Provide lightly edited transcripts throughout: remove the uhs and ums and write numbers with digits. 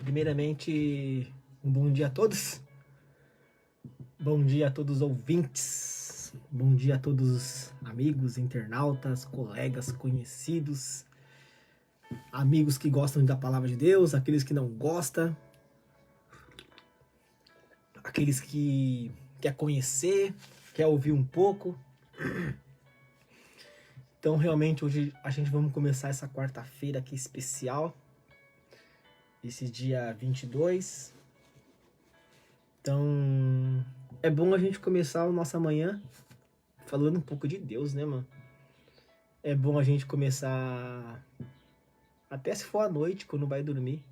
Primeiramente, um bom dia a todos. Bom dia a todos os ouvintes. Bom dia a todos os amigos, internautas, colegas, conhecidos, amigos que gostam da palavra de Deus, aqueles que não gostam, aqueles que quer conhecer, quer ouvir um pouco. Então, realmente, hoje a gente vamos começar essa quarta-feira aqui especial, esse dia 22. Então, é bom a gente começar a nossa manhã falando um pouco de Deus, né, mano? É bom a gente começar, até se for à noite, quando vai dormir,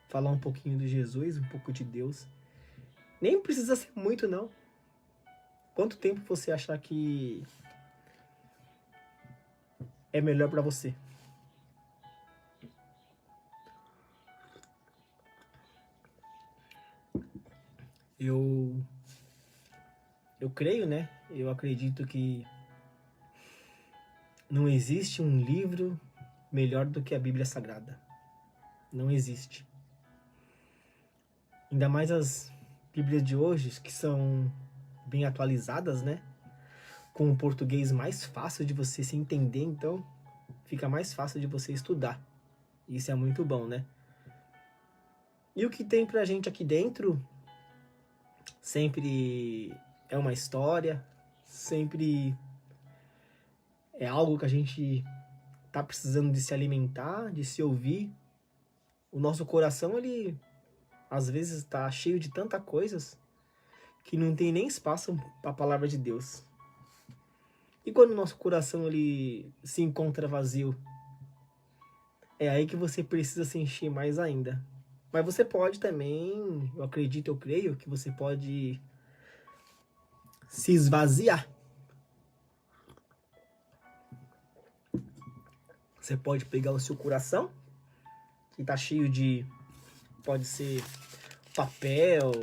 falar um pouquinho de Jesus, um pouco de Deus. Nem precisa ser muito, não. Quanto tempo você achar que é melhor pra você? Eu creio, né? Eu acredito que não existe um livro melhor do que a Bíblia Sagrada. Não existe. Ainda mais as Bíblias de hoje, que são bem atualizadas, né? Com um português mais fácil de você se entender, então fica mais fácil de você estudar. Isso é muito bom, né? E o que tem pra gente aqui dentro sempre é uma história, sempre é algo que a gente tá precisando de se alimentar, de se ouvir. O nosso coração, ele às vezes tá cheio de tantas coisas que não tem nem espaço para a palavra de Deus. E quando o nosso coração ele se encontra vazio, é aí que você precisa se encher mais ainda. Mas você pode também, eu acredito, eu creio, que você pode se esvaziar. Você pode pegar o seu coração, que tá cheio de, pode ser papel,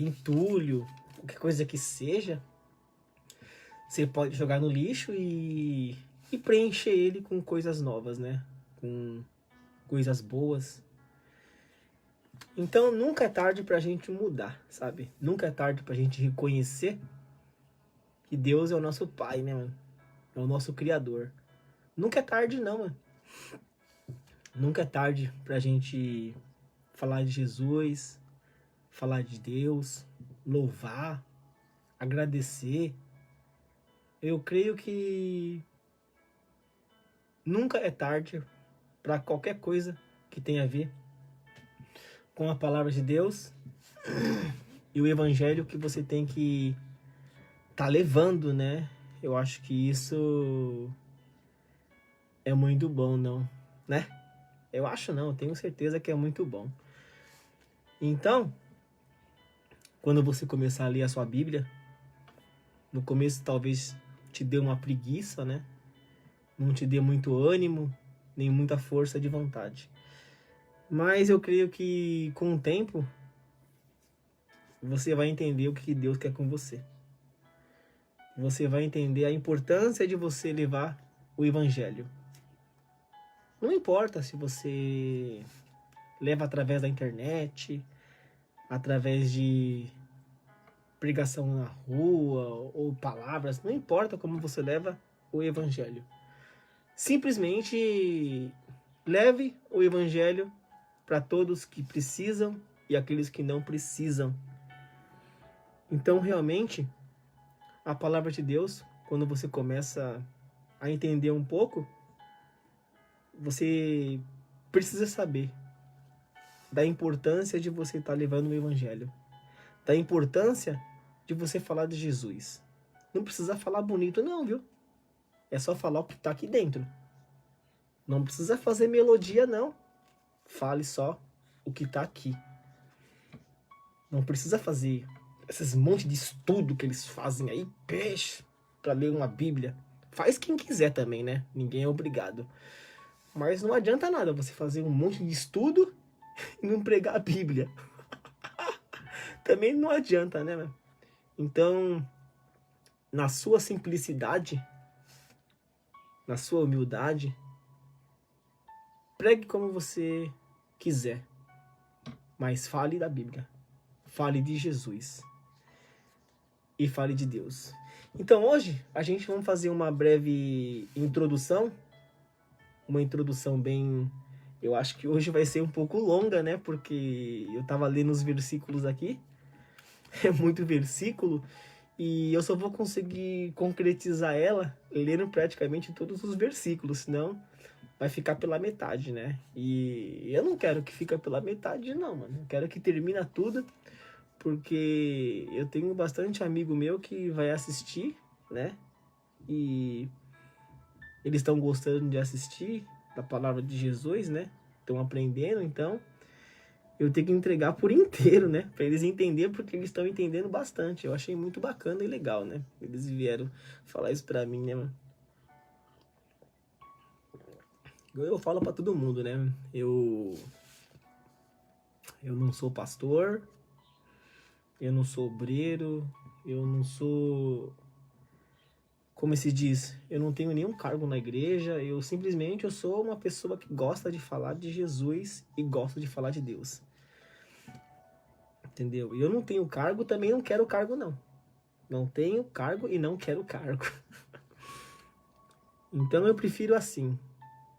entulho, qualquer coisa que seja. Você pode jogar no lixo e preencher ele com coisas novas, né? Com coisas boas. Então nunca é tarde pra gente mudar, sabe? Nunca é tarde pra gente reconhecer que Deus é o nosso Pai, né, mano? É o nosso Criador. Nunca é tarde não, mano. Nunca é tarde pra gente falar de Jesus, falar de Deus, louvar, agradecer. Eu creio que nunca é tarde para qualquer coisa que tenha a ver com a palavra de Deus e o evangelho que você tem que tá levando, né? Eu acho que isso é muito bom, não, né? Eu acho não, eu tenho certeza que é muito bom. Então, quando você começar a ler a sua Bíblia, no começo talvez te dê uma preguiça, né? Não te dê muito ânimo, nem muita força de vontade. Mas eu creio que com o tempo você vai entender o que Deus quer com você. Você vai entender a importância de você levar o evangelho. Não importa se você leva através da internet, através de pregação na rua ou palavras, não importa como você leva o evangelho. Simplesmente leve o evangelho para todos que precisam e aqueles que não precisam. Então, realmente, a palavra de Deus, quando você começa a entender um pouco, você precisa saber da importância de você estar levando o evangelho, da importância de você falar de Jesus. Não precisa falar bonito não, viu? É só falar o que está aqui dentro. Não precisa fazer melodia não. Fale só o que está aqui. Não precisa fazer esses monte de estudo que eles fazem aí, peixe, para ler uma Bíblia. Faz quem quiser também, né? Ninguém é obrigado. Mas não adianta nada você fazer um monte de estudo e não pregar a Bíblia. Também não adianta, né? Então, na sua simplicidade, na sua humildade, pregue como você quiser. mas fale da Bíblia, fale de Jesus e fale de Deus. Então hoje a gente vai fazer uma breve introdução, uma introdução bem... Eu acho que hoje vai ser um pouco longa, né? Porque eu tava lendo os versículos aqui, é muito versículo, e eu só vou conseguir concretizar ela lendo praticamente todos os versículos, senão vai ficar pela metade, né? E eu não quero que fique pela metade, não, mano. Eu quero que termine tudo, porque eu tenho bastante amigo meu que vai assistir, né? E eles estão gostando de assistir da palavra de Jesus, né? Estão aprendendo, então eu tenho que entregar por inteiro, né? Para eles entenderem, porque eles estão entendendo bastante. Eu achei muito bacana e legal, né? Eles vieram falar isso pra mim, né, mano? Eu falo pra todo mundo, né? Eu não sou pastor, eu não sou obreiro, eu não sou... Como se diz? Eu não tenho nenhum cargo na igreja, eu sou uma pessoa que gosta de falar de Jesus e gosta de falar de Deus. Entendeu? E eu não tenho cargo, também não quero cargo, não. Não tenho cargo e não quero cargo. Então eu prefiro assim,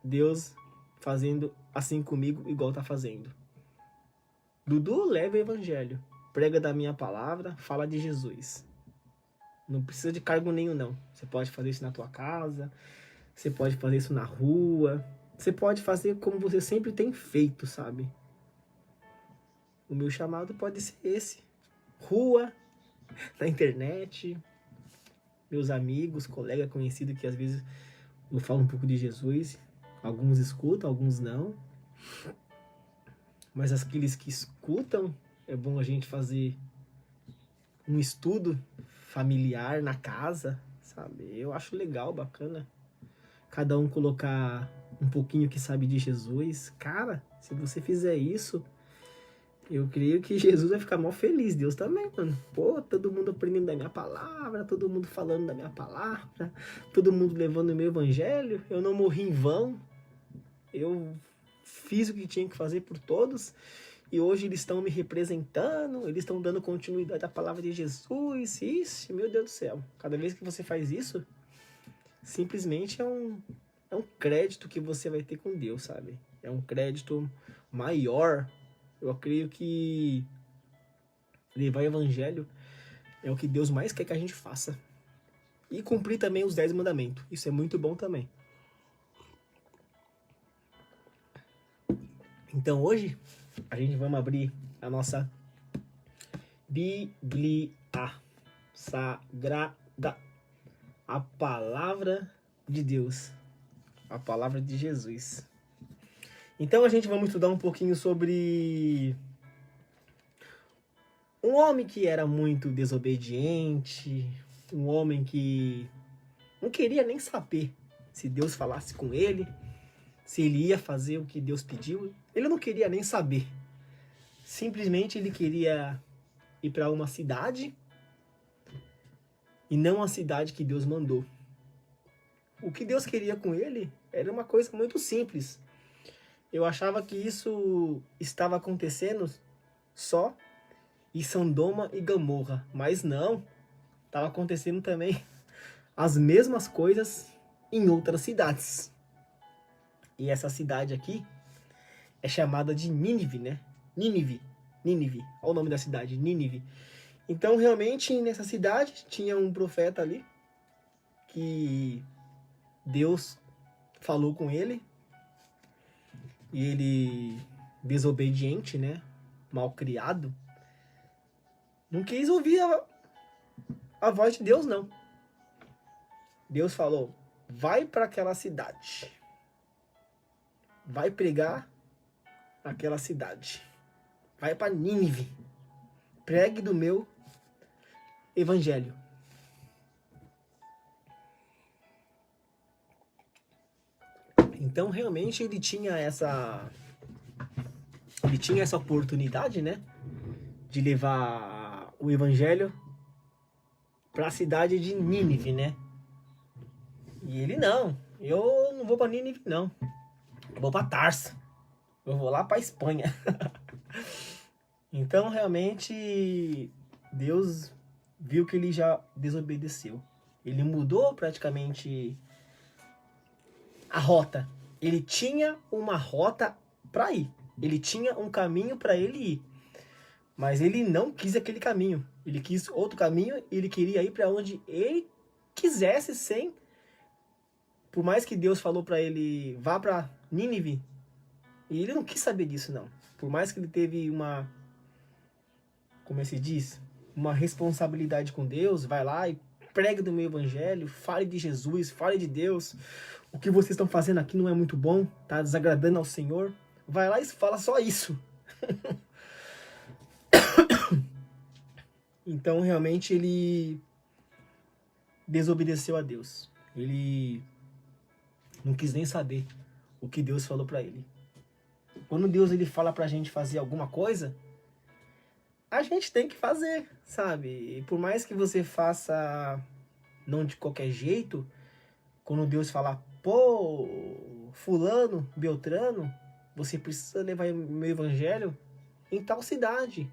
Deus fazendo assim comigo igual tá fazendo. Dudu leva o evangelho, prega da minha palavra, fala de Jesus. Não precisa de cargo nenhum, não. Você pode fazer isso na tua casa, você pode fazer isso na rua, você pode fazer como você sempre tem feito, sabe? O meu chamado pode ser esse. Rua, na internet, meus amigos, colega conhecido que às vezes eu falo um pouco de Jesus. Alguns escutam, alguns não. Mas aqueles que escutam, é bom a gente fazer um estudo familiar na casa, sabe? Eu acho legal, bacana. Cada um colocar um pouquinho que sabe de Jesus. Cara, se você fizer isso, eu creio que Jesus vai ficar mó feliz. Deus também, mano. Pô, todo mundo aprendendo da minha palavra, todo mundo falando da minha palavra, todo mundo levando o meu evangelho. Eu não morri em vão. Eu fiz o que tinha que fazer por todos. E hoje eles estão me representando, eles estão dando continuidade à palavra de Jesus. Ixi, meu Deus do céu. Cada vez que você faz isso, simplesmente é um crédito que você vai ter com Deus, sabe? É um crédito maior. Eu creio que levar o evangelho é o que Deus mais quer que a gente faça. E cumprir também os 10 mandamentos. Isso é muito bom também. Então hoje a gente vai abrir a nossa Bíblia Sagrada, a palavra de Deus, a palavra de Jesus. Então a gente vai estudar um pouquinho sobre um homem que era muito desobediente, um homem que não queria nem saber se Deus falasse com ele, se ele ia fazer o que Deus pediu. Ele não queria nem saber. Simplesmente ele queria ir para uma cidade e não a cidade que Deus mandou. O que Deus queria com ele era uma coisa muito simples. Eu achava que isso estava acontecendo só em Sodoma e Gomorra, mas não. Estava acontecendo também as mesmas coisas em outras cidades. E essa cidade aqui é chamada de Nínive, né? Nínive. Olha o nome da cidade, Nínive. Então, realmente, nessa cidade tinha um profeta ali que Deus falou com ele. E ele, desobediente, né? Malcriado, não quis ouvir a voz de Deus, não. Deus falou, vai para aquela cidade. Vai pregar naquela cidade. Vai para Nínive. Pregue do meu evangelho. Então, realmente, ele tinha essa oportunidade, né? De levar o evangelho para a cidade de Nínive, né? E ele, não. Eu não vou para Nínive, não. Eu vou para Tarso. Eu vou lá para Espanha. Então, realmente, Deus viu que ele já desobedeceu. Ele mudou praticamente a rota. Ele tinha uma rota para ir. Ele tinha um caminho para ele ir. Mas ele não quis aquele caminho. Ele quis outro caminho e ele queria ir para onde ele quisesse, sem... Por mais que Deus falou para ele, vá para Nínive, e ele não quis saber disso, não. Por mais que ele teve uma... Como se diz? Uma responsabilidade com Deus, vai lá e pregue do meu evangelho, fale de Jesus, fale de Deus. O que vocês estão fazendo aqui não é muito bom, tá desagradando ao Senhor. Vai lá e fala só isso. Então, realmente, ele desobedeceu a Deus. Ele não quis nem saber o que Deus falou para ele. Quando Deus ele fala pra gente fazer alguma coisa, a gente tem que fazer, sabe? E por mais que você faça não de qualquer jeito, quando Deus falar, pô, fulano, beltrano, você precisa levar o meu evangelho em tal cidade.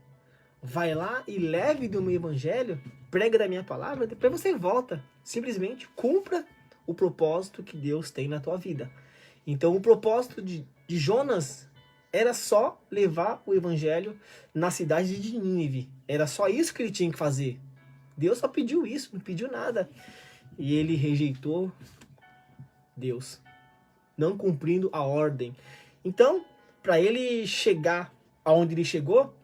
Vai lá e leve do meu evangelho, prega da minha palavra, depois você volta. Simplesmente cumpra o propósito que Deus tem na tua vida. Então o propósito de Jonas era só levar o evangelho na cidade de Nínive. Era só isso que ele tinha que fazer. Deus só pediu isso, não pediu nada. E ele rejeitou Deus, não cumprindo a ordem. Então, para ele chegar aonde ele chegou,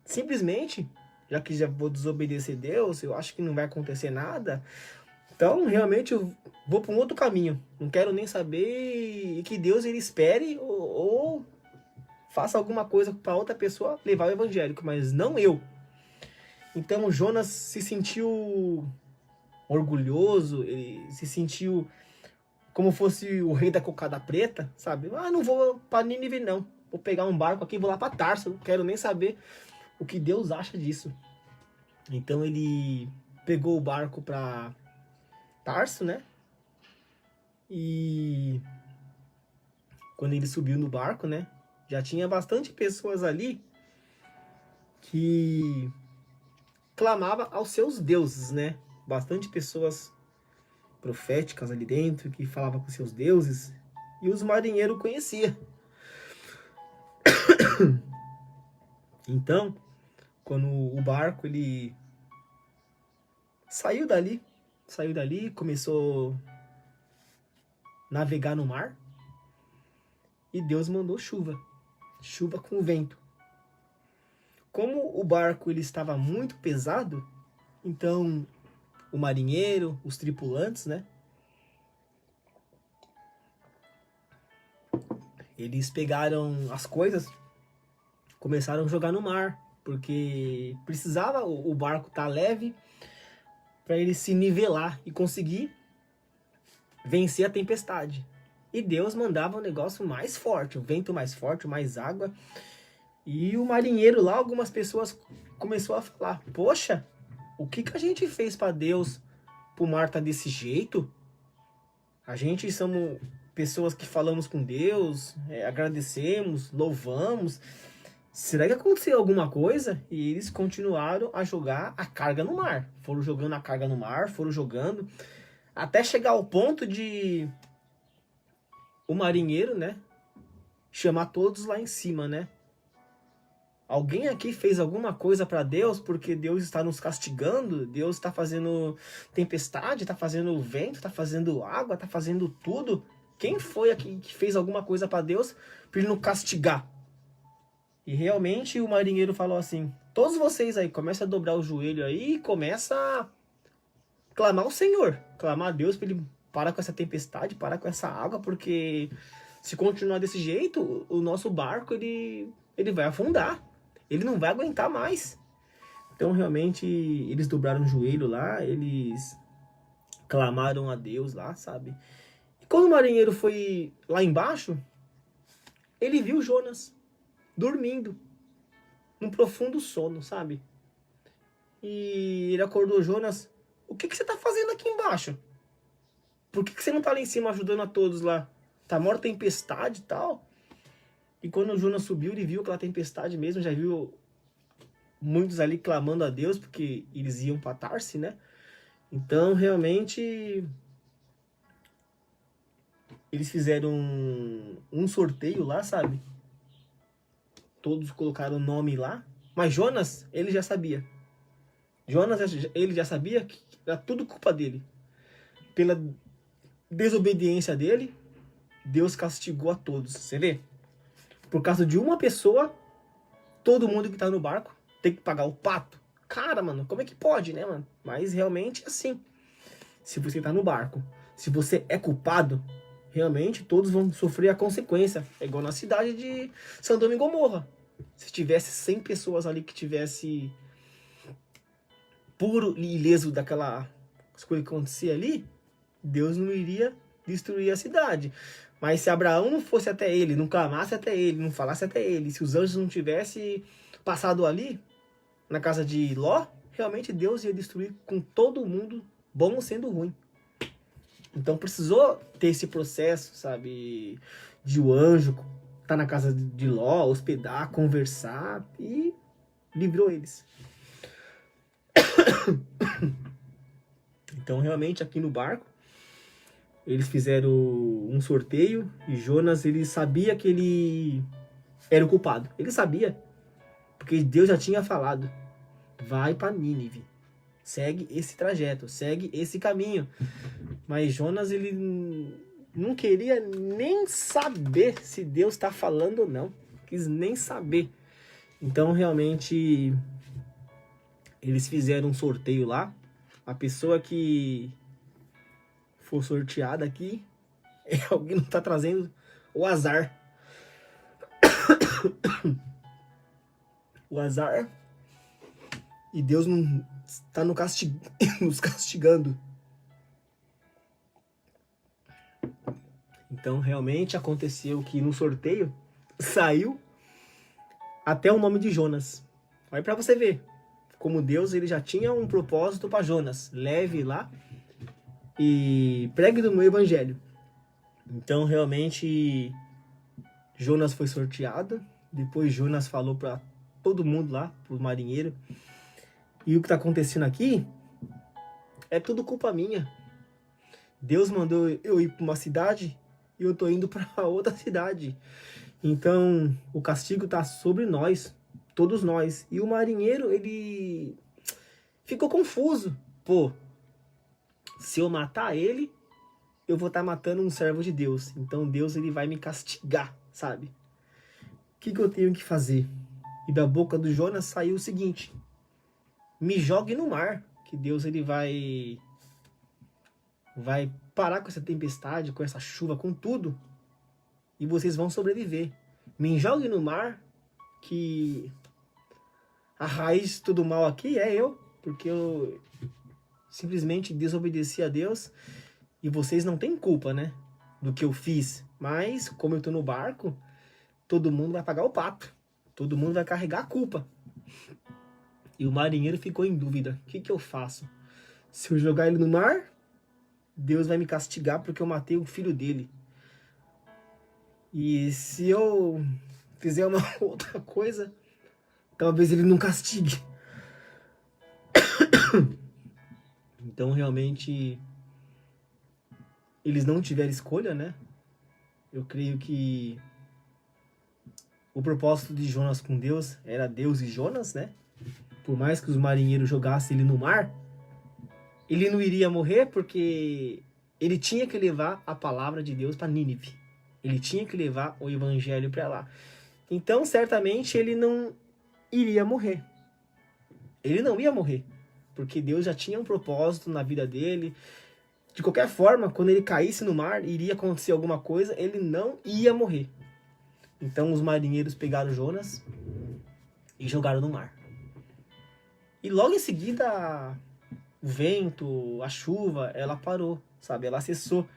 simplesmente, já que já vou desobedecer Deus, eu acho que não vai acontecer nada. Então, realmente, eu vou para um outro caminho. Não quero nem saber que Deus ele espere ou faça alguma coisa para outra pessoa levar o evangélico, mas não eu. Então, Jonas se sentiu orgulhoso, ele se sentiu como fosse o rei da cocada preta, sabe? Ah, não vou para Nínive não. Vou pegar um barco aqui e vou lá para Tarso. Não quero nem saber o que Deus acha disso. Então ele pegou o barco para Tarso, né? E quando ele subiu no barco, né? Já tinha bastante pessoas ali que clamava aos seus deuses, né? Bastante pessoas proféticas ali dentro que falavam com seus deuses e os marinheiros conheciam. Então, quando o barco ele saiu dali, começou a navegar no mar e Deus mandou chuva com vento. Como o barco ele estava muito pesado, então o marinheiro, os tripulantes, né? Eles pegaram as coisas, começaram a jogar no mar, porque precisava o barco estar leve para ele se nivelar e conseguir vencer a tempestade. E Deus mandava um negócio mais forte, o vento mais forte, mais água. E o marinheiro lá, algumas pessoas começou a falar, poxa, o que a gente fez para Deus, pro mar tá desse jeito? A gente somos pessoas que falamos com Deus, agradecemos, louvamos. Será que aconteceu alguma coisa? E eles continuaram a jogar a carga no mar. Foram jogando a carga no mar, foram jogando, até chegar ao ponto de o marinheiro, né, chamar todos lá em cima, né? Alguém aqui fez alguma coisa para Deus porque Deus está nos castigando? Deus está fazendo tempestade, está fazendo vento, está fazendo água, está fazendo tudo? Quem foi aqui que fez alguma coisa para Deus para ele não castigar? E realmente o marinheiro falou assim, todos vocês aí, começa a dobrar o joelho aí e começa a clamar ao Senhor, clamar a Deus para ele parar com essa tempestade, parar com essa água, porque se continuar desse jeito, o nosso barco ele vai afundar. Ele não vai aguentar mais. Então, realmente, eles dobraram o joelho lá, eles clamaram a Deus lá, sabe? E quando o marinheiro foi lá embaixo, ele viu Jonas dormindo, num profundo sono, sabe? E ele acordou Jonas, o que você tá fazendo aqui embaixo? Por que você não tá lá em cima ajudando a todos lá? Tá maior tempestade e tal. E quando o Jonas subiu, ele viu aquela tempestade mesmo, já viu muitos ali clamando a Deus, porque eles iam para Tarse, né? Então, realmente, eles fizeram um sorteio lá, sabe? Todos colocaram o nome lá. Mas Jonas, ele já sabia. Jonas, ele já sabia que era tudo culpa dele. Pela desobediência dele, Deus castigou a todos. Você vê? Por causa de uma pessoa, todo mundo que tá no barco tem que pagar o pato. Cara, mano, como é que pode, né, mano? Mas realmente é assim. Se você tá no barco, se você é culpado, realmente todos vão sofrer a consequência. É igual na cidade de Sodoma e Gomorra. Se tivesse 100 pessoas ali que tivesse puro e ileso daquela coisa que acontecia ali, Deus não iria destruir a cidade. Mas se Abraão não fosse até ele, não clamasse até ele, não falasse até ele, se os anjos não tivessem passado ali, na casa de Ló, realmente Deus ia destruir com todo mundo, bom sendo ruim. Então precisou ter esse processo, sabe, de o anjo estar na casa de Ló, hospedar, conversar e livrou eles. Então realmente aqui no barco, eles fizeram um sorteio e Jonas, ele sabia que ele era o culpado. Ele sabia, porque Deus já tinha falado. Vai para Nínive. Segue esse trajeto, segue esse caminho. Mas Jonas, ele não queria nem saber se Deus está falando ou não. Quis nem saber. Então, realmente, eles fizeram um sorteio lá. A pessoa que for sorteada aqui é alguém que não está trazendo o azar. O azar. E Deus não está nos castigando. Então, realmente aconteceu que no sorteio saiu até o nome de Jonas. Aí para você ver como Deus, ele já tinha um propósito para Jonas. Leve lá e pregue do meu evangelho. Então, realmente, Jonas foi sorteado. Depois Jonas falou para todo mundo lá, pro marinheiro. E o que está acontecendo aqui é tudo culpa minha. Deus mandou eu ir para uma cidade e eu tô indo para outra cidade. Então, o castigo está sobre nós, todos nós. E o marinheiro, ele ficou confuso. Pô, se eu matar ele, eu vou estar matando um servo de Deus. Então Deus, ele vai me castigar, sabe? O que eu tenho que fazer? E da boca do Jonas saiu o seguinte: me jogue no mar, que Deus, ele vai parar com essa tempestade, com essa chuva, com tudo. E vocês vão sobreviver. Me jogue no mar, que a raiz de todo mal aqui é eu, porque eu simplesmente desobedeci a Deus. E vocês não têm culpa, né, do que eu fiz. Mas, como eu tô no barco, todo mundo vai pagar o pato. Todo mundo vai carregar a culpa. E o marinheiro ficou em dúvida. O que eu faço? Se eu jogar ele no mar, Deus vai me castigar porque eu matei o filho dele. E se eu fizer uma outra coisa, talvez ele não castigue. Então, realmente, eles não tiveram escolha, né? Eu creio que o propósito de Jonas com Deus era Deus e Jonas, né? Por mais que os marinheiros jogassem ele no mar, ele não iria morrer porque ele tinha que levar a palavra de Deus para Nínive. Ele tinha que levar o evangelho para lá. Então, certamente, ele não iria morrer. Ele não ia morrer, porque Deus já tinha um propósito na vida dele. De qualquer forma, quando ele caísse no mar, iria acontecer alguma coisa, ele não ia morrer. Então, os marinheiros pegaram Jonas e jogaram no mar. E logo em seguida, o vento, a chuva, ela parou, sabe? Ela cessou.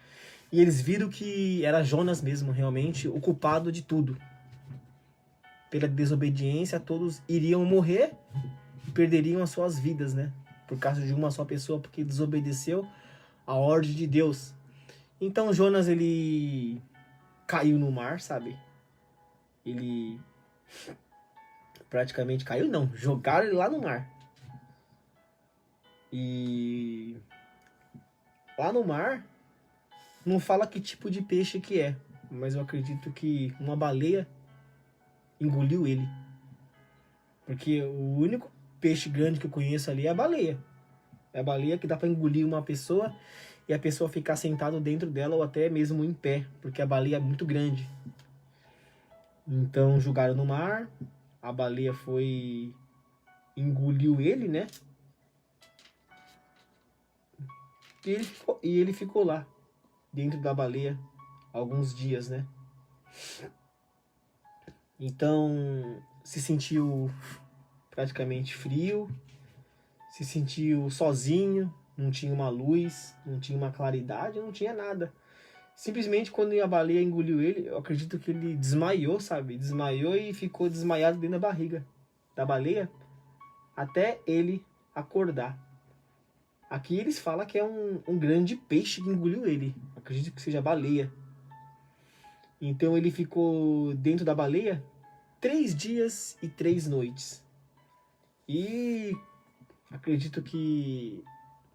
E eles viram que era Jonas mesmo, realmente, o culpado de tudo. Pela desobediência, todos iriam morrer e perderiam as suas vidas, né? Por causa de uma só pessoa, porque desobedeceu a ordem de Deus. Então Jonas, ele caiu no mar, sabe? Ele praticamente caiu, não. Jogaram ele lá no mar. E lá no mar, não fala que tipo de peixe que é. Mas eu acredito que uma baleia engoliu ele. Porque o único peixe grande que eu conheço ali é a baleia. É a baleia que dá pra engolir uma pessoa e a pessoa ficar sentado dentro dela ou até mesmo em pé. Porque a baleia é muito grande. Então jogaram no mar. A baleia foi... engoliu ele, né? E ele ficou lá, dentro da baleia, alguns dias, né? Então, se sentiu praticamente frio, se sentiu sozinho, não tinha uma luz, não tinha uma claridade, não tinha nada. Simplesmente quando a baleia engoliu ele, eu acredito que ele desmaiou, sabe? Desmaiou e ficou desmaiado dentro da barriga da baleia até ele acordar. Aqui eles falam que é um grande peixe que engoliu ele. Acredito que seja a baleia. Então ele ficou dentro da baleia 3 dias e 3 noites. E acredito que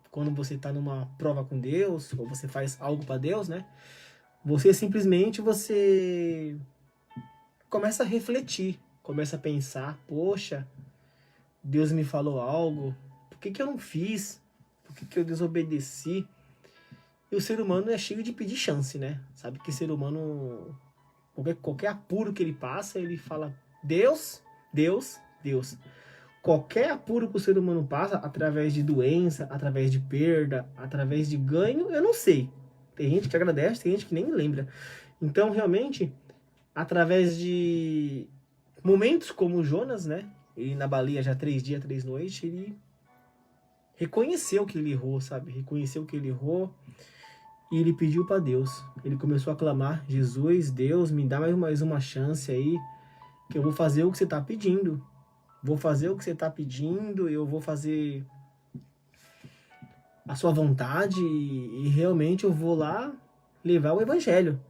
quando você está numa prova com Deus, ou você faz algo para Deus, né? Você simplesmente começa a refletir, começa a pensar, poxa, Deus me falou algo, por que eu não fiz? Por que eu desobedeci? E o ser humano é cheio de pedir chance, né? Sabe que ser humano, qualquer apuro que ele passa, ele fala Deus, Deus, Deus. Qualquer apuro que o ser humano passa, através de doença, através de perda, através de ganho, eu não sei. Tem gente que agradece, tem gente que nem lembra. Então, realmente, através de momentos como o Jonas, né? Ele na baleia já 3 dias, 3 noites, ele reconheceu que ele errou, sabe? Reconheceu que ele errou e ele pediu para Deus. Ele começou a clamar, Jesus, Deus, me dá mais uma chance aí, que eu vou fazer o que você está pedindo. Vou fazer o que você está pedindo, eu vou fazer a sua vontade e realmente eu vou lá levar o evangelho.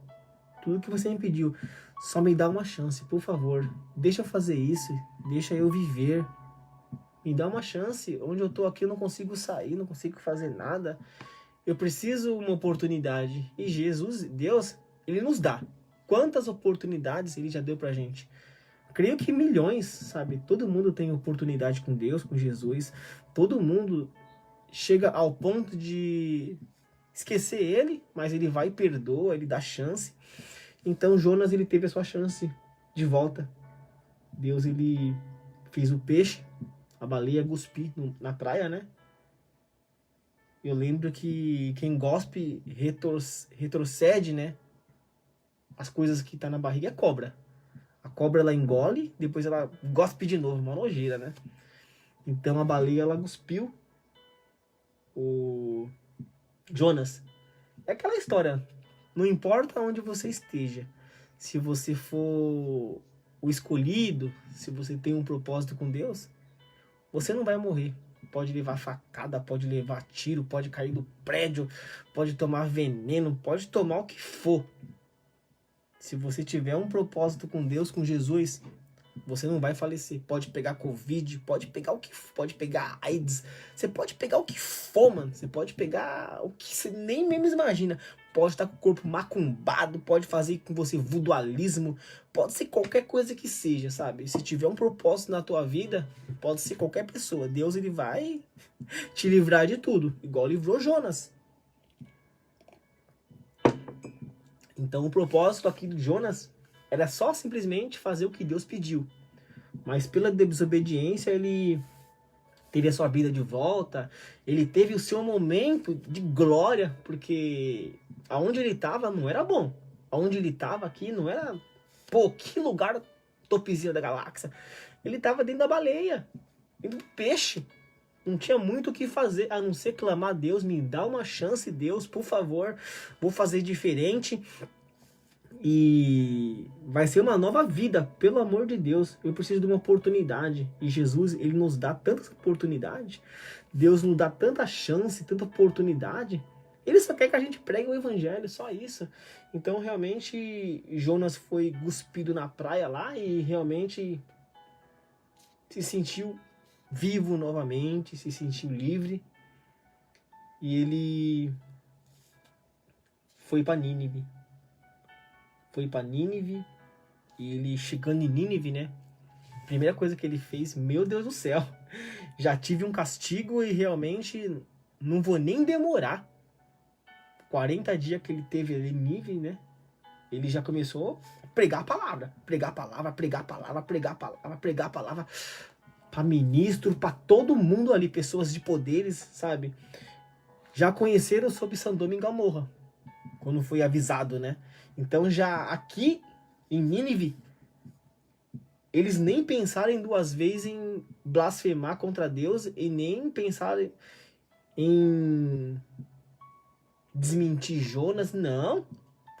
Tudo que você me pediu. Só me dá uma chance, por favor. Deixa eu fazer isso, deixa eu viver. Me dá uma chance. Onde eu tô aqui eu não consigo sair, não consigo fazer nada. Eu preciso uma oportunidade. E Jesus, Deus, Ele nos dá. Quantas oportunidades Ele já deu pra gente? Creio que milhões, sabe? Todo mundo tem oportunidade com Deus, com Jesus. Todo mundo chega ao ponto de esquecer Ele, mas Ele vai e perdoa, Ele dá chance. Então Jonas, ele teve a sua chance de volta. Deus, ele fez o peixe, a baleia cuspir na praia, né? Eu lembro que quem gospe retrocede, né? As coisas que tá na barriga é cobra. A cobra, ela engole, depois ela gospe de novo, uma nojeira, né? Então a baleia, ela cuspiu o Jonas. É aquela história, não importa onde você esteja, se você for o escolhido, se você tem um propósito com Deus, você não vai morrer. Pode levar facada, pode levar tiro, pode cair do prédio, pode tomar veneno, pode tomar o que for. Se você tiver um propósito com Deus, com Jesus, você não vai falecer. Pode pegar Covid, pode pegar o que for, pode pegar AIDS, você pode pegar o que for, mano. Você pode pegar o que você nem mesmo imagina. Pode estar com o corpo macumbado, pode fazer com você voodooalismo, pode ser qualquer coisa que seja, sabe? Se tiver um propósito na tua vida, pode ser qualquer pessoa. Deus, ele vai te livrar de tudo, igual livrou Jonas. Então o propósito aqui de Jonas era só simplesmente fazer o que Deus pediu. Mas pela desobediência ele teve a sua vida de volta, ele teve o seu momento de glória, porque aonde ele estava não era bom. Aonde ele estava aqui não era, pô, que lugar topzinho da galáxia. Ele estava dentro da baleia, dentro do peixe. Não tinha muito o que fazer, a não ser clamar a Deus, me dá uma chance, Deus, por favor, vou fazer diferente. E vai ser uma nova vida, pelo amor de Deus. Eu preciso de uma oportunidade. E Jesus, ele nos dá tantas oportunidades. Deus nos dá tanta chance, tanta oportunidade. Ele só quer que a gente pregue o evangelho, só isso. Então, realmente, Jonas foi cuspido na praia lá e realmente se sentiu vivo novamente, se sentiu livre. E ele foi para Nínive. Foi para Nínive. E ele chegando em Nínive, né? A primeira coisa que ele fez, meu Deus do céu. Já tive um castigo e realmente não vou nem demorar. 40 dias que ele teve ali em Nínive, né? Ele já começou a pregar a palavra. Pregar a palavra, pregar a palavra, pregar a palavra, pregar a palavra. Para ministro, para todo mundo ali, pessoas de poderes, sabe? Já conheceram sobre Sodoma e Gomorra, quando foi avisado, né? Então já aqui em Nínive, eles nem pensaram duas vezes em blasfemar contra Deus e nem pensaram em desmentir Jonas, não.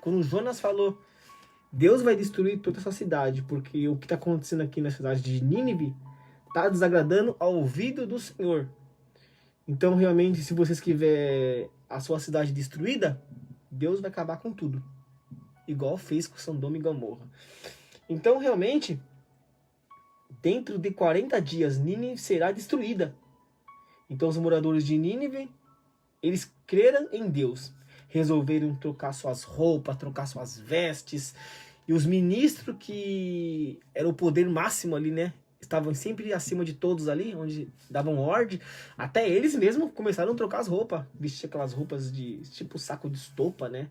Quando Jonas falou, Deus vai destruir toda essa cidade, porque o que está acontecendo aqui na cidade de Nínive está desagradando ao ouvido do Senhor. Então, realmente, se vocês quiserem a sua cidade destruída, Deus vai acabar com tudo. Igual fez com Sodoma e Gomorra. Então, realmente, dentro de 40 dias, Nínive será destruída. Então, os moradores de Nínive, eles creram em Deus. Resolveram trocar suas roupas, trocar suas vestes. E os ministros, que era o poder máximo ali, né? Estavam sempre acima de todos ali, onde davam ordem. Até eles mesmos começaram a trocar as roupas. Vestir aquelas roupas de tipo saco de estopa, né?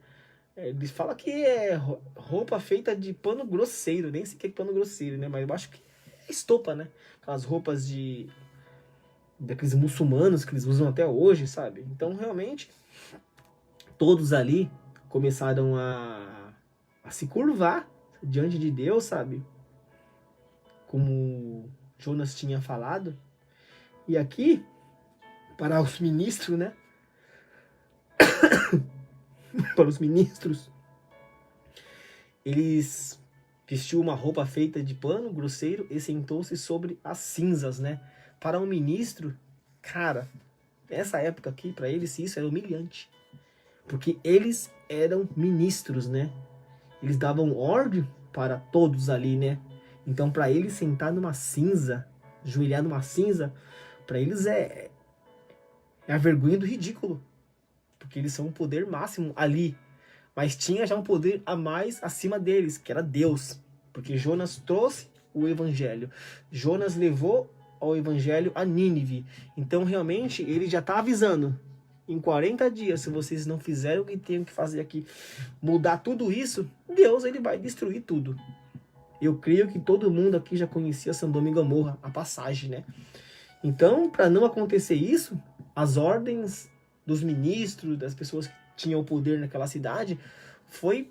Eles falam que é roupa feita de pano grosseiro. Nem sei o que é pano grosseiro, né? Mas eu acho que é estopa, né? Aquelas roupas daqueles muçulmanos que eles usam até hoje, sabe? Então, realmente, todos ali começaram a se curvar diante de Deus, sabe? Como Jonas tinha falado. E aqui, para os ministros, né? Para os ministros, eles vestiu uma roupa feita de pano grosseiro e sentou-se sobre as cinzas, né? Para um ministro, cara, nessa época aqui, para eles, isso era humilhante. Porque eles eram ministros, né? Eles davam ordem para todos ali, né? Então, para eles sentar numa cinza, ajoelhar numa cinza, para eles é a vergonha do ridículo. Porque eles são o poder máximo ali. Mas tinha já um poder a mais acima deles, que era Deus. Porque Jonas trouxe o evangelho. Jonas levou ao evangelho a Nínive. Então, realmente, ele já está avisando. Em 40 dias, se vocês não fizerem o que tem que fazer aqui, mudar tudo isso, Deus ele vai destruir tudo. Eu creio que todo mundo aqui já conhecia Sodoma e Gomorra, a passagem, né? Então, para não acontecer isso, as ordens dos ministros, das pessoas que tinham o poder naquela cidade, foi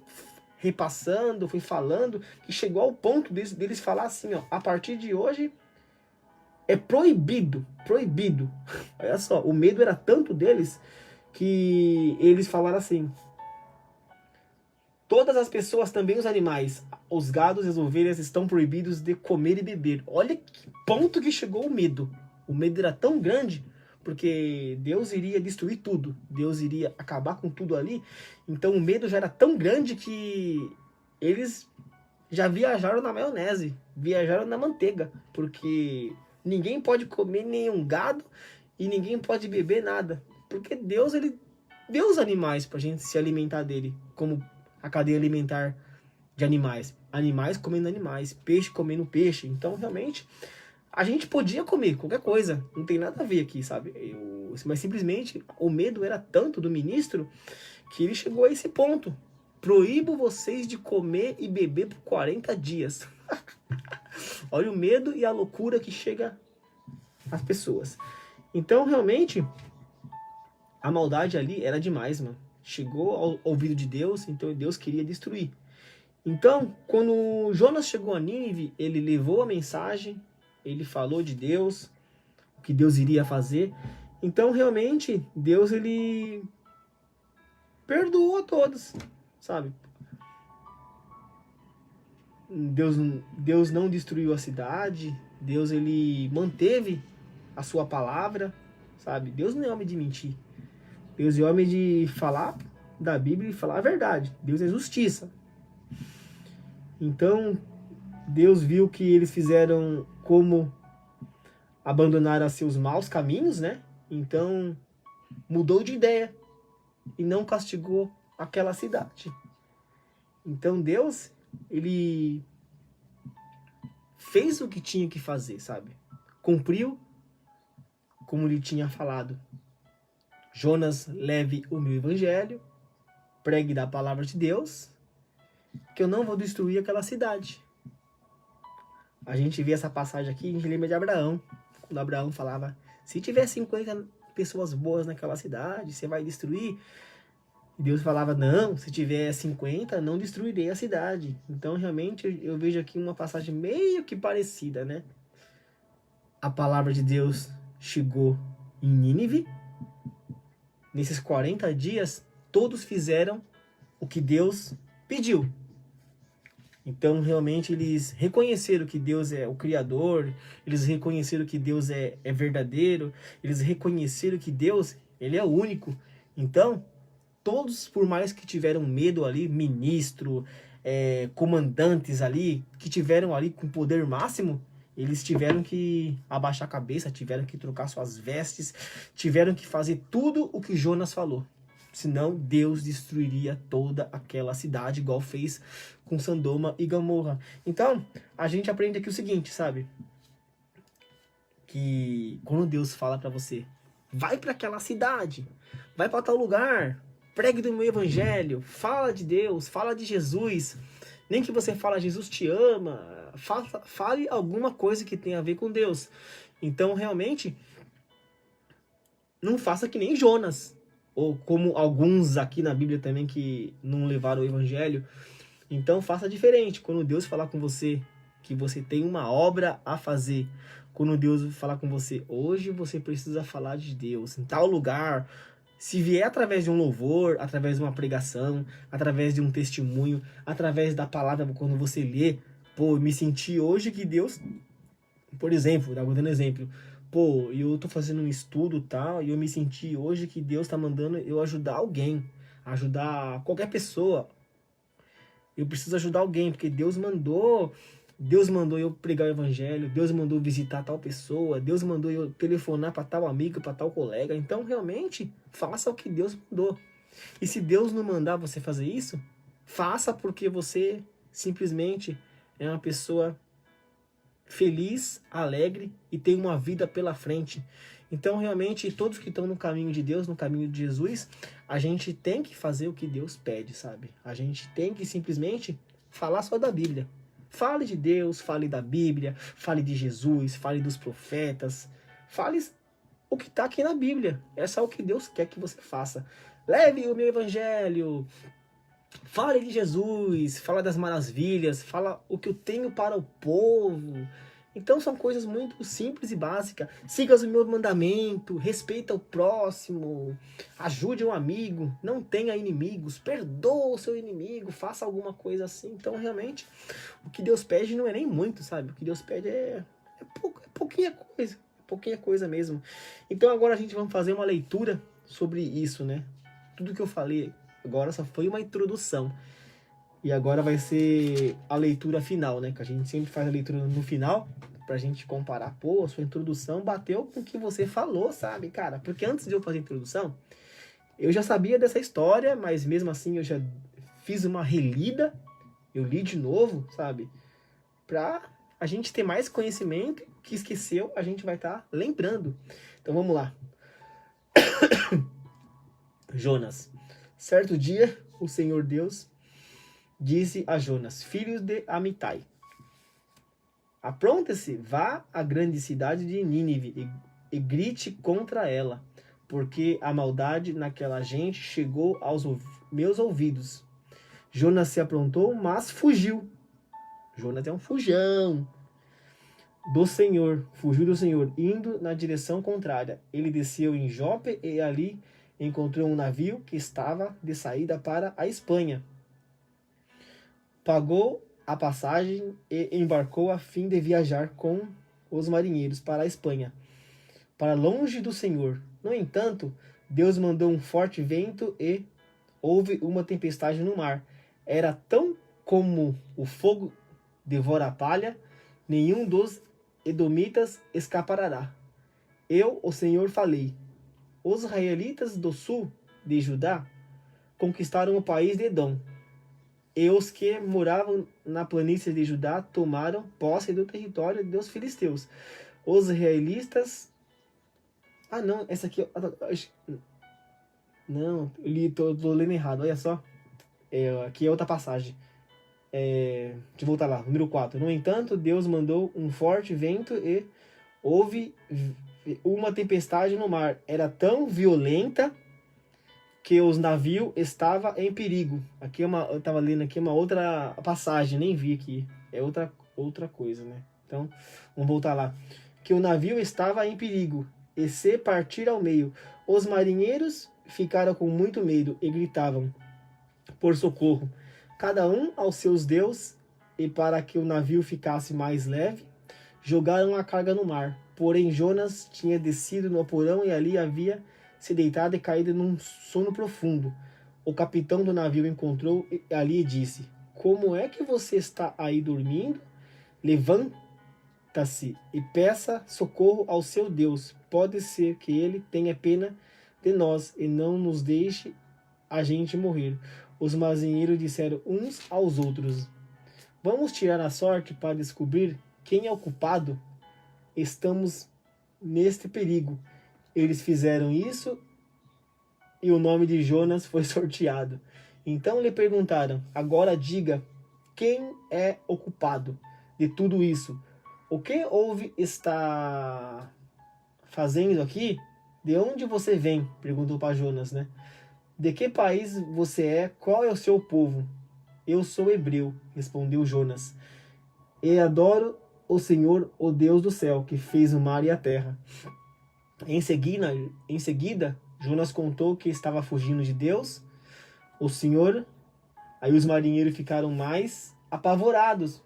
repassando, foi falando, que chegou ao ponto deles falar assim, ó, a partir de hoje é proibido. Olha só, o medo era tanto deles que eles falaram assim: todas as pessoas, também os animais, os gados e as ovelhas estão proibidos de comer e beber. Olha que ponto que chegou o medo. O medo era tão grande porque Deus iria destruir tudo. Deus iria acabar com tudo ali. Então o medo já era tão grande que eles já viajaram na maionese, viajaram na manteiga, porque ninguém pode comer nenhum gado e ninguém pode beber nada. Porque Deus, ele deu os animais pra gente se alimentar dele, como a cadeia alimentar de animais. Animais comendo animais, peixe comendo peixe. Então, realmente, a gente podia comer qualquer coisa. Não tem nada a ver aqui, sabe? Mas simplesmente, o medo era tanto do ministro que ele chegou a esse ponto. Proíbo vocês de comer e beber por 40 dias. Olha o medo e a loucura que chega às pessoas. Então, realmente, a maldade ali era demais, mano. Chegou ao ouvido de Deus, então Deus queria destruir. Então, quando Jonas chegou a Nínive, ele levou a mensagem, ele falou de Deus, o que Deus iria fazer. Então, realmente, Deus, ele perdoou a todos, sabe? Deus não destruiu a cidade, Deus, ele manteve a sua palavra, sabe? Deus não é homem de mentir. Deus é homem de falar da Bíblia e falar a verdade. Deus é justiça. Então, Deus viu que eles fizeram como abandonaram seus maus caminhos, né? Então, mudou de ideia e não castigou aquela cidade. Então, Deus, ele fez o que tinha que fazer, sabe? Cumpriu como ele tinha falado. Jonas, leve o meu evangelho, pregue da palavra de Deus, que eu não vou destruir aquela cidade. A gente vê essa passagem aqui, a gente lembra de Abraão. Quando Abraão falava, se tiver 50 pessoas boas naquela cidade, você vai destruir? E Deus falava, não, se tiver 50, não destruirei a cidade. Então, realmente, eu vejo aqui uma passagem meio que parecida, né? A palavra de Deus chegou em Nínive. Nesses 40 dias, todos fizeram o que Deus pediu. Então, realmente, eles reconheceram que Deus é o Criador, eles reconheceram que Deus é verdadeiro, eles reconheceram que Deus, ele é o único. Então, todos, por mais que tiveram medo ali, ministro, comandantes ali, que tiveram ali com poder máximo, eles tiveram que abaixar a cabeça, tiveram que trocar suas vestes, tiveram que fazer tudo o que Jonas falou. Senão Deus destruiria toda aquela cidade, igual fez com Sodoma e Gomorra. Então, a gente aprende aqui o seguinte, sabe? Que quando Deus fala pra você, vai pra aquela cidade, vai pra tal lugar, pregue do meu evangelho, fala de Deus, fala de Jesus. Nem que você fale, Jesus te ama, fale alguma coisa que tenha a ver com Deus. Então, realmente, não faça que nem Jonas. Ou como alguns aqui na Bíblia também que não levaram o evangelho. Então, faça diferente. Quando Deus falar com você que você tem uma obra a fazer, quando Deus falar com você, hoje você precisa falar de Deus, em tal lugar, se vier através de um louvor, através de uma pregação, através de um testemunho, através da palavra, quando você lê, pô, eu me senti hoje que Deus, por exemplo, dando um exemplo, pô, eu tô fazendo um estudo tal, e eu me senti hoje que Deus tá mandando eu ajudar alguém, ajudar qualquer pessoa. Eu preciso ajudar alguém, porque Deus mandou eu pregar o evangelho, Deus mandou visitar tal pessoa, Deus mandou eu telefonar para tal amigo, para tal colega. Então, realmente, faça o que Deus mandou. E se Deus não mandar você fazer isso, faça porque você simplesmente é uma pessoa feliz, alegre e tem uma vida pela frente. Então, realmente, todos que estão no caminho de Deus, no caminho de Jesus, a gente tem que fazer o que Deus pede, sabe? A gente tem que simplesmente falar só da Bíblia. Fale de Deus, fale da Bíblia, fale de Jesus, fale dos profetas, fale o que está aqui na Bíblia. É só o que Deus quer que você faça. Leve o meu evangelho, fale de Jesus, fala das maravilhas, fala o que eu tenho para o povo. Então são coisas muito simples e básicas. Siga o meu mandamento, respeita o próximo, ajude um amigo, não tenha inimigos, perdoa o seu inimigo, faça alguma coisa assim. Então realmente o que Deus pede não é nem muito, sabe? O que Deus pede é pouquinha coisa mesmo. Então agora a gente vai fazer uma leitura sobre isso, né? Tudo que eu falei agora só foi uma introdução. E agora vai ser a leitura final, né? Que a gente sempre faz a leitura no final, pra gente comparar. Pô, a sua introdução bateu com o que você falou, sabe, cara? Porque antes de eu fazer a introdução, eu já sabia dessa história, mas mesmo assim eu já fiz uma relida, eu li de novo, sabe? Pra a gente ter mais conhecimento, que esqueceu, a gente vai estar lembrando. Então vamos lá. Jonas. Certo dia, o Senhor Deus disse a Jonas, filho de Amitai: apronte-se, vá à grande cidade de Nínive e grite contra ela, porque a maldade naquela gente chegou aos meus ouvidos. Jonas se aprontou, mas fugiu. Jonas é um fujão do Senhor, fugiu do Senhor, indo na direção contrária. Ele desceu em Jope e ali encontrou um navio que estava de saída para a Espanha. Pagou a passagem e embarcou a fim de viajar com os marinheiros para a Espanha, para longe do Senhor. No entanto, Deus mandou um forte vento e houve uma tempestade no mar. Era tão como o fogo devora a palha, nenhum dos edomitas escapará. Eu, o Senhor, falei. Os israelitas do sul de Judá conquistaram o país de Edom, e os que moravam na planície de Judá tomaram posse do território dos filisteus. Os israelitas... Ah, não, essa aqui... Não, tô lendo errado, olha só. Aqui é outra passagem. Deixa eu voltar lá, número 4. No entanto, Deus mandou um forte vento e houve uma tempestade no mar. Era tão violenta que os navios estavam em perigo. Aqui eu estava lendo aqui uma outra passagem, nem vi aqui. É outra coisa, né? Então, vamos voltar lá. Que o navio estava em perigo e se partir ao meio. Os marinheiros ficaram com muito medo e gritavam por socorro, cada um aos seus deuses, e para que o navio ficasse mais leve, jogaram a carga no mar. Porém, Jonas tinha descido no porão e ali havia se deitado e caído num sono profundo. O capitão do navio encontrou ali e disse: Como é que você está aí dormindo? Levanta-se e peça socorro ao seu Deus. Pode ser que ele tenha pena de nós e não nos deixe a gente morrer. Os marinheiros disseram uns aos outros: Vamos tirar a sorte para descobrir quem é o culpado. Estamos neste perigo. Eles fizeram isso e o nome de Jonas foi sorteado. Então lhe perguntaram: Agora diga, quem é o culpado de tudo isso? O que houve está fazendo aqui? De onde você vem? Perguntou para Jonas, né? De que país você é? Qual é o seu povo? Eu sou hebreu, respondeu Jonas, e adoro o Senhor, o Deus do céu, que fez o mar e a terra. Em seguida, Jonas contou que estava fugindo de Deus, o Senhor. Aí os marinheiros ficaram mais apavorados.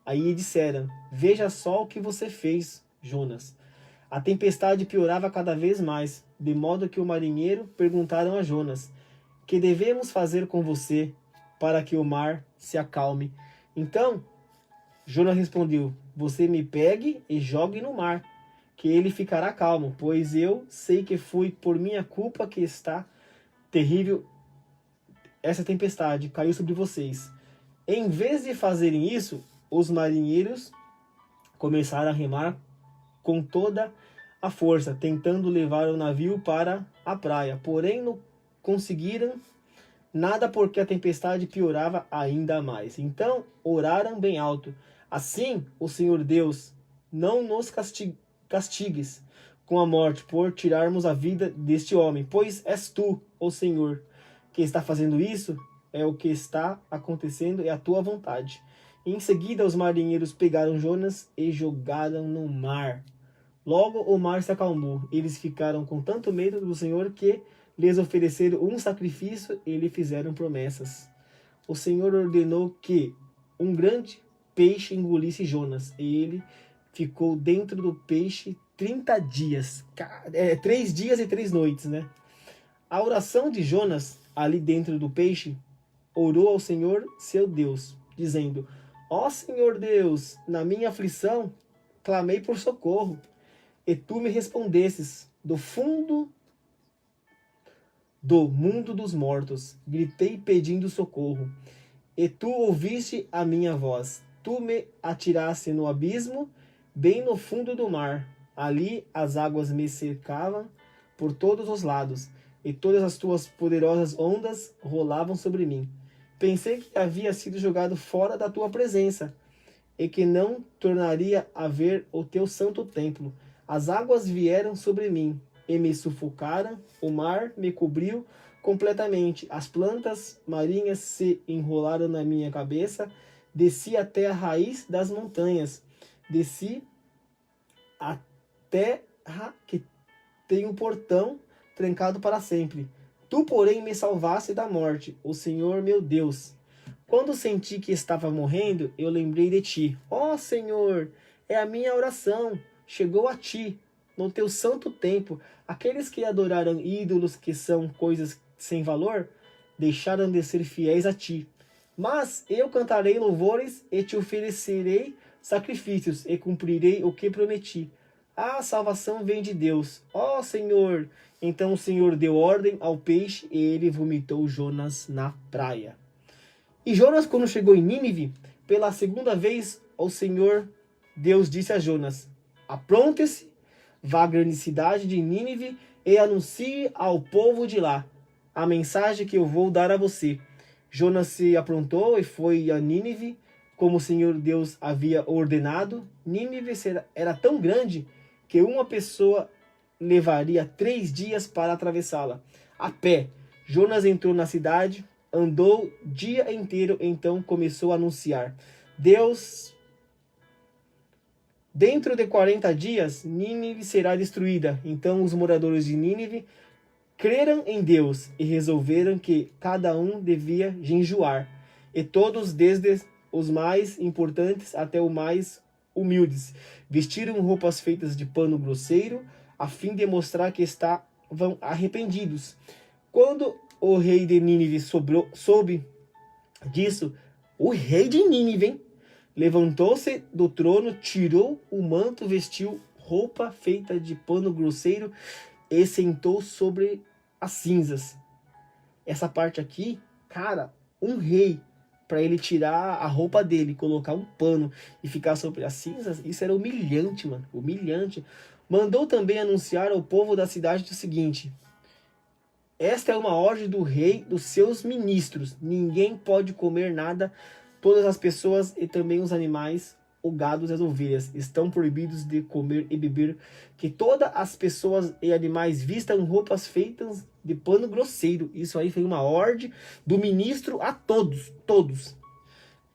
Aí disseram: Veja só o que você fez, Jonas. A tempestade piorava cada vez mais, de modo que o marinheiro perguntaram a Jonas: Que devemos fazer com você para que o mar se acalme? Então, Jonas respondeu: Você me pegue e jogue no mar, que ele ficará calmo, pois eu sei que foi por minha culpa que está terrível essa tempestade caiu sobre vocês. Em vez de fazerem isso, os marinheiros começaram a remar com toda a força, tentando levar o navio para a praia. Porém, não conseguiram nada porque a tempestade piorava ainda mais. Então, oraram bem alto: Assim, o Senhor Deus, não nos castigues com a morte por tirarmos a vida deste homem, pois és tu, ó Senhor, que está fazendo isso. É o que está acontecendo, é a tua vontade. E em seguida, os marinheiros pegaram Jonas e jogaram no mar. Logo o mar se acalmou. Eles ficaram com tanto medo do Senhor que lhes ofereceram um sacrifício e lhe fizeram promessas. O Senhor ordenou que um grande peixe engolisse Jonas, e ele ficou dentro do peixe 30 dias. 3 dias e 3 noites, né? A oração de Jonas, ali dentro do peixe, orou ao Senhor, seu Deus, dizendo: Ó Senhor Deus, na minha aflição, clamei por socorro, e tu me respondestes. Do fundo do mundo dos mortos, gritei pedindo socorro, e tu ouviste a minha voz. Tu me atiraste no abismo, bem no fundo do mar. Ali as águas me cercavam por todos os lados, e todas as tuas poderosas ondas rolavam sobre mim. Pensei que havia sido jogado fora da tua presença, e que não tornaria a ver o teu santo templo. As águas vieram sobre mim e me sufocaram, o mar me cobriu completamente, as plantas marinhas se enrolaram na minha cabeça, desci até a raiz das montanhas, desci a terra que tem um portão trancado para sempre. Tu, porém, me salvaste da morte, o Senhor meu Deus. Quando senti que estava morrendo, eu lembrei de ti. Ó Senhor, é a minha oração, chegou a ti, no teu santo templo. Aqueles que adoraram ídolos, que são coisas sem valor, deixaram de ser fiéis a ti. Mas eu cantarei louvores e te oferecerei sacrifícios e cumprirei o que prometi. A salvação vem de Deus. Ó Senhor! Então o Senhor deu ordem ao peixe e ele vomitou Jonas na praia. E Jonas, quando chegou em Nínive, pela segunda vez, o Senhor Deus disse a Jonas: apronte-se, vá à grande cidade de Nínive e anuncie ao povo de lá a mensagem que eu vou dar a você. Jonas se aprontou e foi a Nínive, como o Senhor Deus havia ordenado. Nínive era tão grande que uma pessoa levaria 3 dias para atravessá-la a pé. Jonas entrou na cidade, andou o dia inteiro, então começou a anunciar: dentro de 40 dias, Nínive será destruída. Então os moradores de Nínive creram em Deus e resolveram que cada um devia jejuar. E todos, desde os mais importantes até os mais humildes, vestiram roupas feitas de pano grosseiro, a fim de mostrar que estavam arrependidos. Quando o rei de Nínive soube disso, o rei de Nínive, hein, levantou-se do trono, tirou o manto, vestiu roupa feita de pano grosseiro e sentou sobre as cinzas. Essa parte aqui, cara, um rei, para ele tirar a roupa dele, colocar um pano e ficar sobre as cinzas, isso era humilhante, mano, humilhante. Mandou também anunciar ao povo da cidade o seguinte: esta é uma ordem do rei dos seus ministros, ninguém pode comer nada, todas as pessoas e também os animais, o gado e as ovelhas estão proibidos de comer e beber, que todas as pessoas e animais vistam roupas feitas de pano grosseiro. Isso aí foi uma ordem do ministro a todos.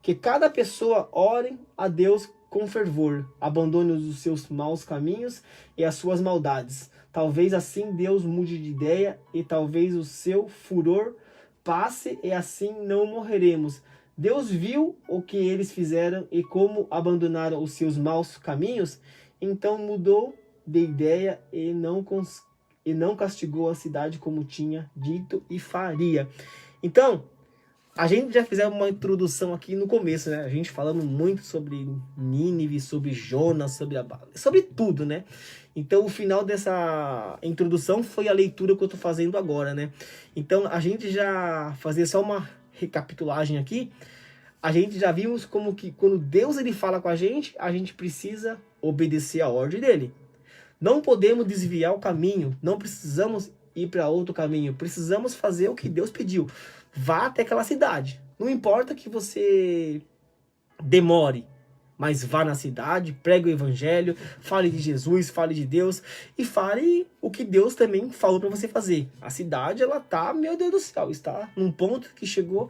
Que cada pessoa ore a Deus com fervor, abandone os seus maus caminhos e as suas maldades. Talvez assim Deus mude de ideia e talvez o seu furor passe e assim não morreremos. Deus viu o que eles fizeram e como abandonaram os seus maus caminhos, então mudou de ideia e não castigou a cidade como tinha dito e faria. Então, a gente já fez uma introdução aqui no começo, né? A gente falando muito sobre Nínive, sobre Jonas, sobre tudo, né? Então, o final dessa introdução foi a leitura que eu tô fazendo agora, né? Então, a gente já fazer só uma recapitulagem aqui. A gente já vimos como que quando Deus ele fala com a gente precisa obedecer a ordem dele. Não podemos desviar o caminho, não precisamos ir para outro caminho, precisamos fazer o que Deus pediu. Vá até aquela cidade. Não importa que você demore, mas vá na cidade, pregue o evangelho, fale de Jesus, fale de Deus e fale o que Deus também falou para você fazer. A cidade, ela tá, meu Deus do céu, está num ponto que chegou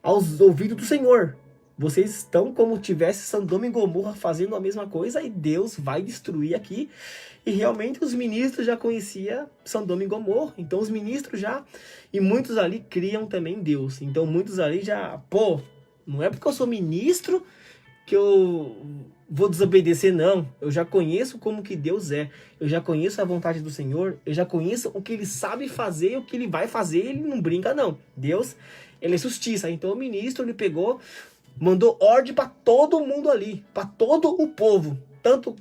aos ouvidos do Senhor. Vocês estão como tivesse Sodoma e Gomorra fazendo a mesma coisa e Deus vai destruir aqui. E realmente os ministros já conheciam Sodoma e Gomorra. Então os ministros já, e muitos ali criam também Deus. Então muitos ali já, não é porque eu sou ministro que eu vou desobedecer, não. Eu já conheço como que Deus é. Eu já conheço a vontade do Senhor. Eu já conheço o que Ele sabe fazer, o que Ele vai fazer. Ele não brinca, não. Deus, Ele é justiça. Então o ministro, ele pegou, mandou ordem para todo mundo ali, para todo o povo. Tanto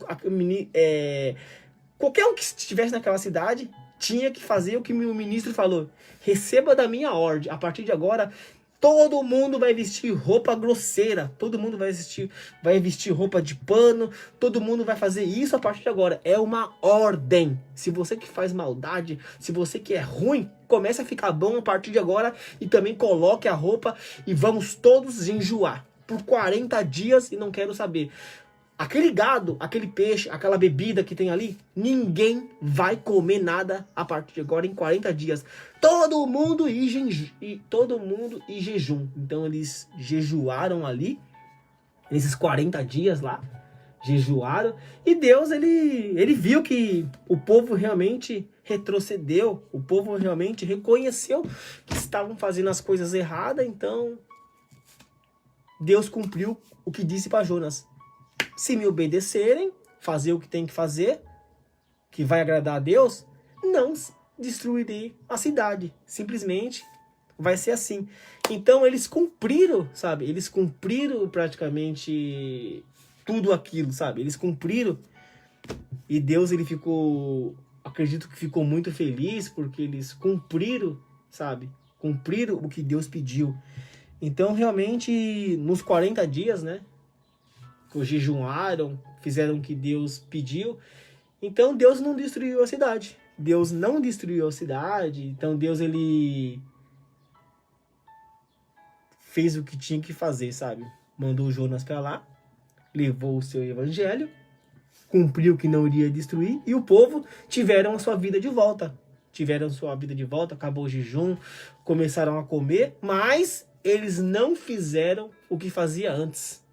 qualquer um que estivesse naquela cidade tinha que fazer o que o ministro falou. Receba da minha ordem. A partir de agora, todo mundo vai vestir roupa grosseira. Todo mundo vai vestir roupa de pano. Todo mundo vai fazer isso a partir de agora. É uma ordem. Se você que faz maldade, se você que é ruim, comece a ficar bom a partir de agora. E também coloque a roupa e vamos todos jejuar por 40 dias e não quero saber. Aquele gado, aquele peixe, aquela bebida que tem ali, ninguém vai comer nada a partir de agora em 40 dias. Todo mundo em jejum. Então eles jejuaram ali, nesses 40 dias lá, jejuaram. E Deus, ele viu que o povo realmente retrocedeu, o povo realmente reconheceu que estavam fazendo as coisas erradas. Então Deus cumpriu o que disse para Jonas. Se me obedecerem, fazer o que tem que fazer, que vai agradar a Deus, não destruirei a cidade. Simplesmente vai ser assim. Então eles cumpriram, sabe? Eles cumpriram praticamente tudo aquilo, sabe? Eles cumpriram e Deus, ele ficou, acredito que ficou muito feliz porque eles cumpriram, sabe? Cumpriram o que Deus pediu. Então, realmente, nos 40 dias, né? Que jejuaram, fizeram o que Deus pediu. Então, Deus não destruiu a cidade. Deus não destruiu a cidade. Então, Deus, ele fez o que tinha que fazer, sabe? Mandou Jonas para lá, levou o seu evangelho, cumpriu o que não iria destruir, e o povo tiveram a sua vida de volta. Tiveram sua vida de volta, acabou o jejum, começaram a comer, mas eles não fizeram o que fazia antes.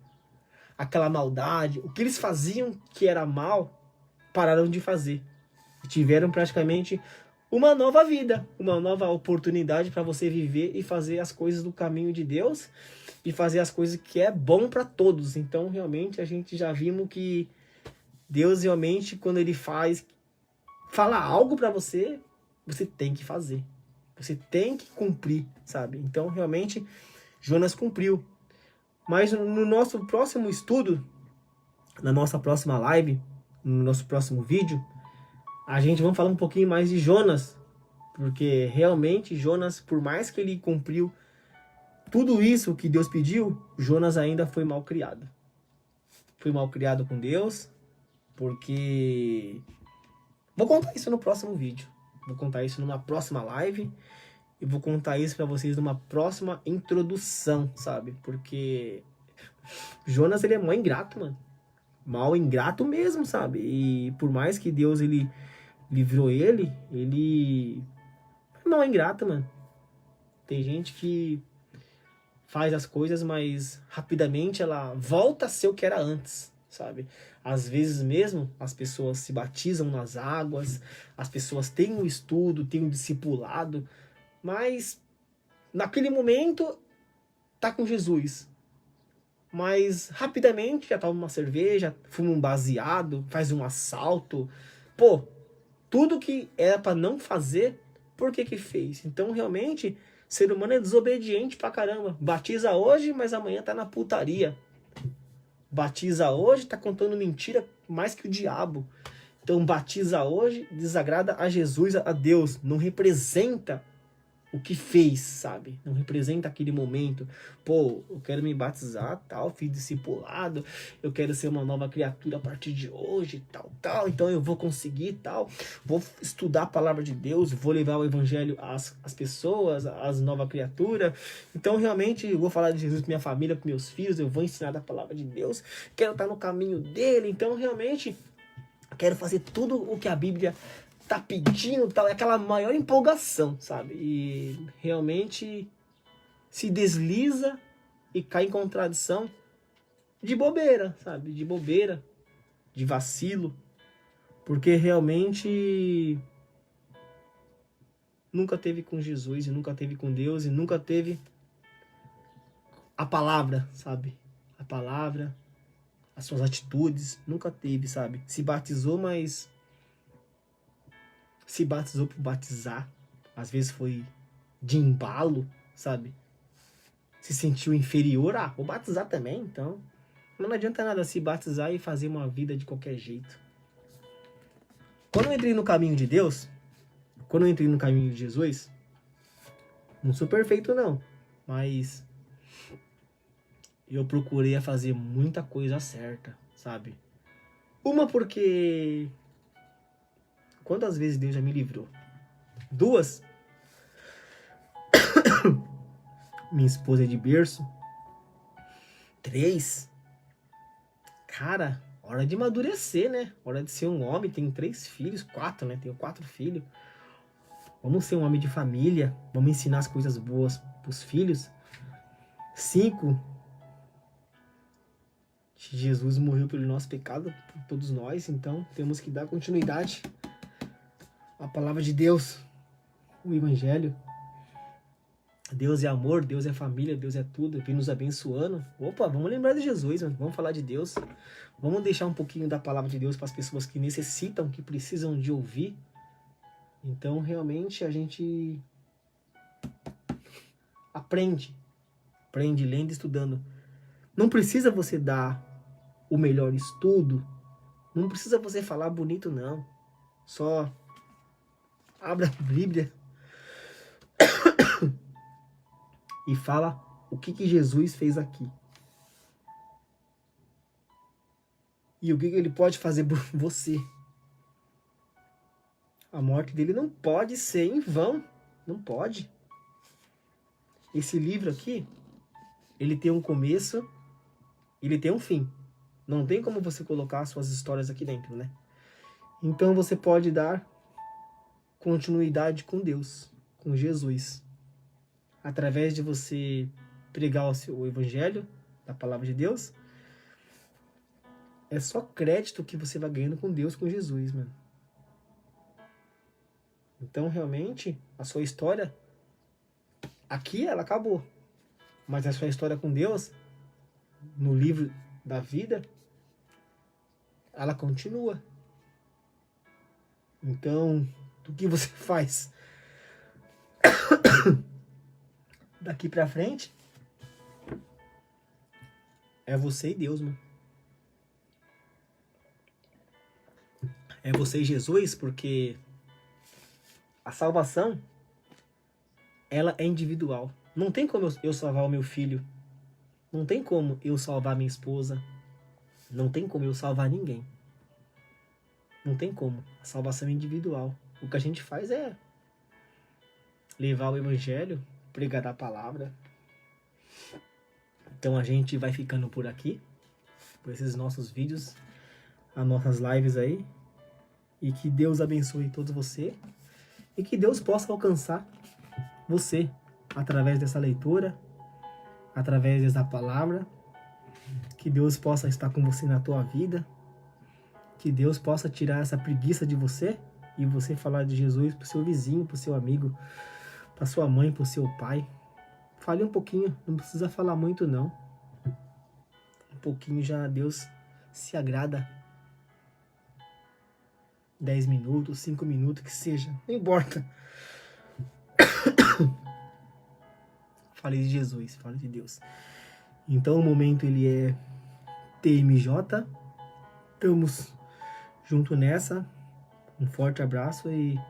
Aquela maldade, o que eles faziam que era mal, pararam de fazer. E tiveram praticamente uma nova vida, uma nova oportunidade para você viver e fazer as coisas do caminho de Deus e fazer as coisas que é bom para todos. Então, realmente, a gente já vimos que Deus, realmente, quando ele fala algo para você, você tem que fazer. Você tem que cumprir, sabe? Então, realmente, Jonas cumpriu. Mas no nosso próximo estudo, na nossa próxima live, no nosso próximo vídeo, a gente vai falar um pouquinho mais de Jonas. Porque realmente Jonas, por mais que ele cumpriu tudo isso que Deus pediu, Jonas ainda foi mal criado. Foi mal criado com Deus, porque... Vou contar isso no próximo vídeo. Vou contar isso numa próxima live. E vou contar isso pra vocês numa próxima introdução, sabe? Porque Jonas, ele é mal ingrato, mano. Mal ingrato mesmo, sabe? E por mais que Deus, ele livrou ele é mal ingrato, mano. Tem gente que faz as coisas, mas rapidamente ela volta a ser o que era antes, sabe? Às vezes mesmo as pessoas se batizam nas águas, as pessoas têm um estudo, têm um discipulado, mas naquele momento tá com Jesus. Mas rapidamente já toma uma cerveja, fuma um baseado, faz um assalto. Pô, tudo que era para não fazer, por que fez? Então realmente, ser humano é desobediente pra caramba. Batiza hoje, mas amanhã tá na putaria. Batiza hoje, tá contando mentira mais que o diabo. Então batiza hoje, desagrada a Jesus, a Deus. Não representa o que fez, sabe? Não representa aquele momento. Pô, eu quero me batizar, tal, fiz discipulado, eu quero ser uma nova criatura a partir de hoje, tal, então eu vou conseguir, tal, vou estudar a palavra de Deus, vou levar o evangelho às pessoas, às novas criaturas. Então, realmente, eu vou falar de Jesus pra minha família, pros meus filhos, eu vou ensinar da palavra de Deus, quero estar no caminho dele. Então, realmente, quero fazer tudo o que a Bíblia tá pedindo, tal, é aquela maior empolgação, sabe? E realmente se desliza e cai em contradição de bobeira, sabe? De bobeira, de vacilo, porque realmente nunca teve com Jesus e nunca teve com Deus e nunca teve a palavra, sabe? A palavra, as suas atitudes, nunca teve, sabe? Se batizou, mas se batizou por batizar, às vezes foi de embalo, sabe? Se sentiu inferior, vou batizar também, então não adianta nada se batizar e fazer uma vida de qualquer jeito. Quando eu entrei no caminho de Deus, quando eu entrei no caminho de Jesus, não sou perfeito não, mas eu procurei fazer muita coisa certa, sabe? Uma porque quantas vezes Deus já me livrou? 2, minha esposa é de berço. 3, cara, hora de amadurecer, né? Hora de ser um homem, tenho 3 filhos, 4, né? Tenho 4 filhos. Vamos ser um homem de família, vamos ensinar as coisas boas pros filhos. 5, Jesus morreu pelo nosso pecado, por todos nós, então temos que dar continuidade à palavra de Deus, o Evangelho. Deus é amor, Deus é família, Deus é tudo, vem nos abençoando. Opa, vamos lembrar de Jesus, mano. Vamos falar de Deus. Vamos deixar um pouquinho da palavra de Deus para as pessoas que necessitam, que precisam de ouvir. Então, realmente, a gente aprende lendo e estudando. Não precisa você dar o melhor estudo. Não precisa você falar bonito, não. Só abra a Bíblia e fala o que Jesus fez aqui. E o que ele pode fazer por você. A morte dele não pode ser em vão. Não pode. Esse livro aqui, ele tem um começo, ele tem um fim. Não tem como você colocar suas histórias aqui dentro, né? Então você pode dar continuidade com Deus, com Jesus. Através de você pregar o evangelho da palavra de Deus, é só crédito que você vai ganhando com Deus, com Jesus, mano. Então, realmente, a sua história aqui, ela acabou. Mas a sua história com Deus, no livro da vida, ela continua. Então, o que você faz daqui pra frente é você e Deus, mano. É você e Jesus, porque a salvação, ela é individual. Não tem como eu salvar o meu filho. Não tem como eu salvar minha esposa. Não tem como eu salvar ninguém. Não tem como. A salvação é individual. O que a gente faz é levar o evangelho, pregar a palavra. Então a gente vai ficando por aqui, por esses nossos vídeos, as nossas lives aí. E que Deus abençoe todos você. E que Deus possa alcançar você através dessa leitura, através dessa palavra. Que Deus possa estar com você na tua vida. Que Deus possa tirar essa preguiça de você e você falar de Jesus pro seu vizinho, pro seu amigo, pra sua mãe, pro seu pai. Fale um pouquinho, não precisa falar muito não. Um pouquinho já Deus se agrada. 10 minutos, 5 minutos, que seja, não importa. Fale de Jesus, fale de Deus. Então o momento ele é TMJ. Estamos junto nessa. Um forte abraço e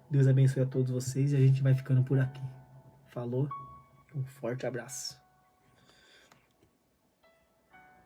Deus abençoe a todos vocês e a gente vai ficando por aqui. Falou, um forte abraço.